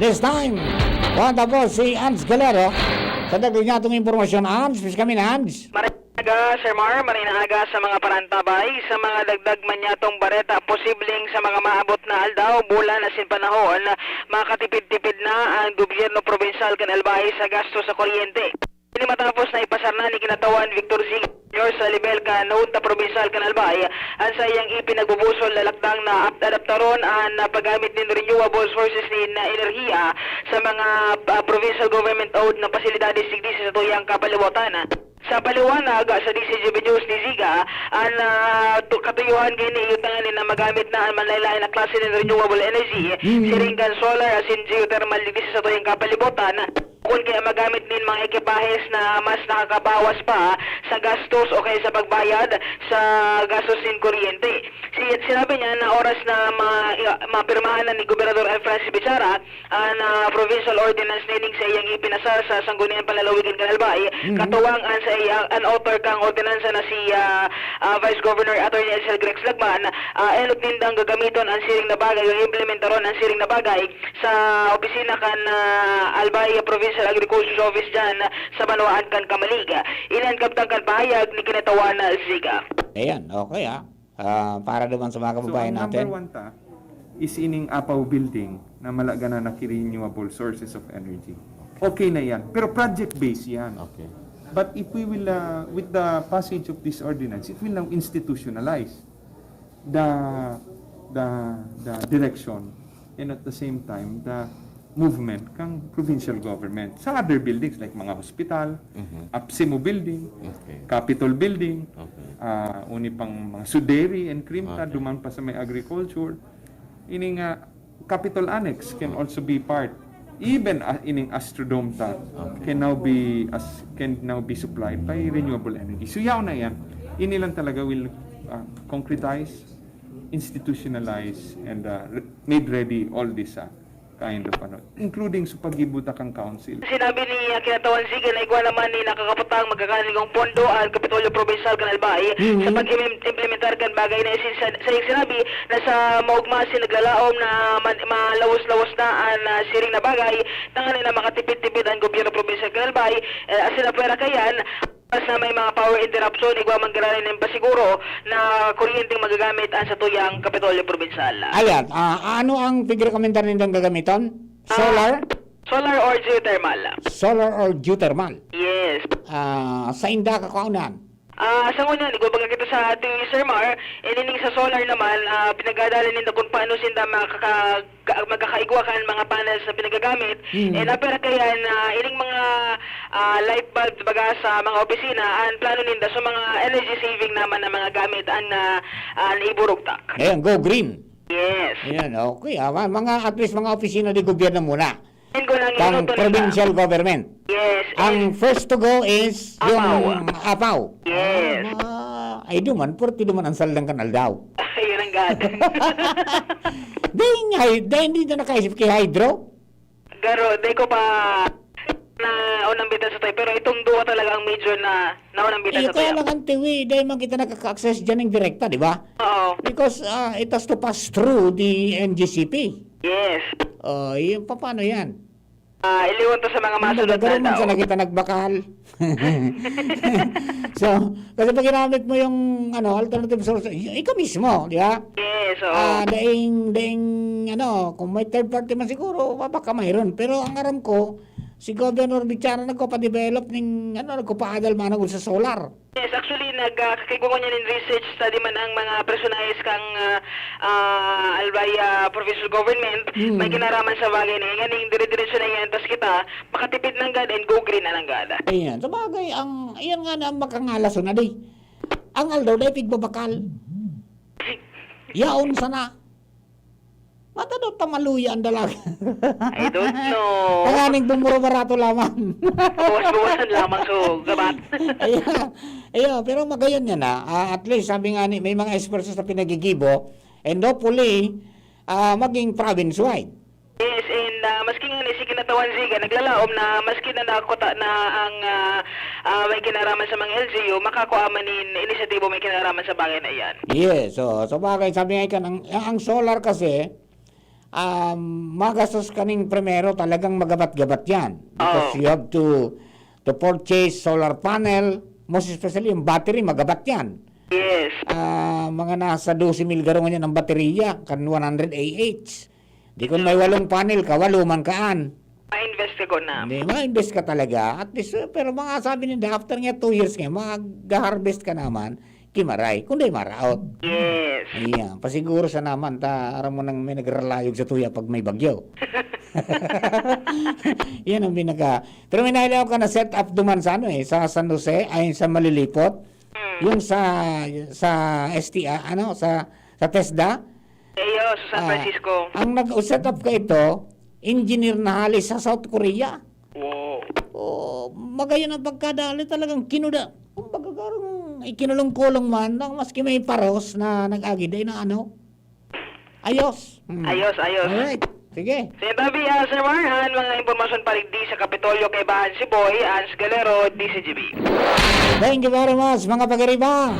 This time, tapos si Ans Galero. Sa dagdag niya itong impormasyon, Ans, please kami na, Ans. Marinaga, Sir Mar, marinaga sa mga parantabay, sa mga dagdag man yatong bareta, posibleng sa mga maabot na aldaw, bulan asin panahon, makatipid-tipid na ang gobyerno probinsal kan Albay sa gasto sa kuryente. Ini matapos na ipasar na ni kinatawan Victor Zing Jr. sa level ka Naunta Provincial Canalbay ang sa iyang ipinagbubusol na lakdang na adaptaron ang paggamit ng renewable sources ni na enerhiya sa mga provincial government owned na pasilidades sigdisi sa tuyang kapalibutan. Sa paliwanag sa DCGB News ni Ziga, ang katuyuhan gini yutangan na magamit na ang manlaylain na klase ng renewable energy, siringgan solar asin geothermal digdisi sa tuyang kapalibutan. Kung kaya magamit din mga ekipahes na mas nakakabawas pa sa gastos o kaya sa pagbayad sa gastos din kuryente. Sinabi niya na oras na mapirmahan na ni Gobernador Francis Bichara ang provincial ordinance nining sa iyang ipinasar sa Sangguniang Palalawigan Canalbay, katuwang an sa iyang an-author kang ordinansa na si Vice Governor Attorney Elsel Grex Lagman, elok nindang gagamiton ang siring na bagay o implementaron ang siring na bagay sa opisina kan Albay Provincial Agriculture Office dyan sa Banwaan kan Kamaliga. Ilan kaptang kan pahayag ni kinatawan na Ziga. Ayan, okay para naman sa mga kababayan ang natin. number one is ining Apaw building na malagana na renewable sources of energy. Okay na yan. Pero project-based yan. Okay. But if we will, with the passage of this ordinance, it will now institutionalize the direction and at the same time the movement kang provincial government sa other buildings like mga hospital, APSIMO building, Capitol building, uni pang mga Suderi and Krimta, duman pa sa may agriculture. Ining Capitol Annex can also be part. Even ining Astrodome ta can now be supplied by renewable energy. So yaw na yan. Ini lang talaga will concretize, institutionalize, and made ready all this kind of including sa pag-ibuta kang council. Sinabi ni kinatawan Ziga na igwa naman ni nakakapatang magkakaligong pondo ang Kapitolyo Provincial Canalbay sa pag-implementar kan bagay na isin sa iyong sinabi na sa maugmasin naglalaom na malawas-lawas na ang siring na bagay tangan na makatipid-tipid ang gobyerno Provincial Canalbay asin na pera kayan pas na may mga power interruption, igwa manggaranin ng pasiguro na kuryenteng magagamit ang sa tuyang Kapitolyo Provincial. Ayan, ano ang pigrekomendar nindang gagamiton? Solar? Solar or geothermal? Solar or geothermal? Yes. Sa inda ka kaunan? Sa ngunyan, igwa kita sa ating Sir Mar, inining sa solar naman, pinagdadala nila kung paano sinda magkakaigwa kan mga panels na pinagagamit. Napera kaya na ining mga light bulb baga sa mga opisina, ang plano ninda sa mga energy saving naman na mga gamit ang iburugtak. Ayan, go green. Yes. Ayan, okay. At least mga opisina di gobyerno muna. Kang Inuto provincial government. Yes. Ang first to go is yung Apaw. Yes. Ay duman, purti duman ang saldang kanal daw. Yun ang gada. Dahil hindi na nakaisip kay Hydro. Garo, di ko pa na unang bitan sa tayo. Pero itong duwa talaga ang major na unang bitan sa Kaya tayo. lang ang tiwi, dahil man kita nakaka-access dyan ng direkta, di ba? Oo. Because it has to pass through the NGCP. Yes. Paano yan? Iliwan to sa mga masunod Nagkaroon man na sa tao. nakita nagbakal. So, kasi pag ginamit mo yung alternative source, ikaw mismo, di ba? Yes, oo. Kung may third party man siguro, baka mayroon. Pero ang aram ko, si Governor Bichara nagpa-develop nagpa-adal managul sa solar. Yes, actually, nagkakiguan niya ng research study man ang mga personalis kang Albay provincial government. May kinaraman sa bagay na yan. Yung dire-diretso na yan. Tapos kita, makatipid ng gada and go green na ng gada. Ayan, sa bagay, ayan nga na ang makangalaso na di. Ang aldaw dahil pigbabakal. Yaon sana. Matadot tamaluya ang dalaga. I don't know. Tanganing bumuro-barato lamang. Bawas-bawasan lamang so gabat. Ayan, pero magayon yan at least sabi nga may mga experts na pinagigibo and hopefully maging province-wide. Yes, and maski nga ni si kinatawan Ziga, naglalaom na maski na nakota na ang may kinaraman sa mga LGU, makakuaman in inisyatibo may kinaraman sa bagay na yan. Yes, so bagay sabi nga ikan, ang solar kasi, magastos kaning primero talagang magabat-gabat yan. Because you have to purchase solar panel, most especially yung battery, magabat yan. Yes. Mga nasa 12,000 garungan yan ng baterya, kan 100 AH. Di kung may 8 panel ka, 8 man kaan. Ma-invest ko na. Hindi, ma-invest ka talaga. At least, pero mga sabi nila, after nga 2 years nga, mag-harvest ka naman, kimaray, kundi maraot. Yes. Ayan, pasiguro sa naman, aram mo nang may nagralayog sa tuya pag may bagyo. Yan ang pinaka. Pero may nahilaw ka na set up duman sa sa San Jose, ay sa Malilipot. Yung sa STA, sa TESDA. Eyo, sa San Francisco. Ang nag-set up ka ito, engineer na halis sa South Korea. Wow. Oh, magayon ang pagkadali talagang kinuda. Kung pagkakarong ikinulong-kulong man, maski may paros na nag-agiday na ayos. Ayos. Alright, sige. Sinabi, Sir Marhan, mga impormasyon paligdi sa Kapitolyo kay Bahan si Boy, Ans Galero, DCGB. Thank you very much, mga pag-ariba.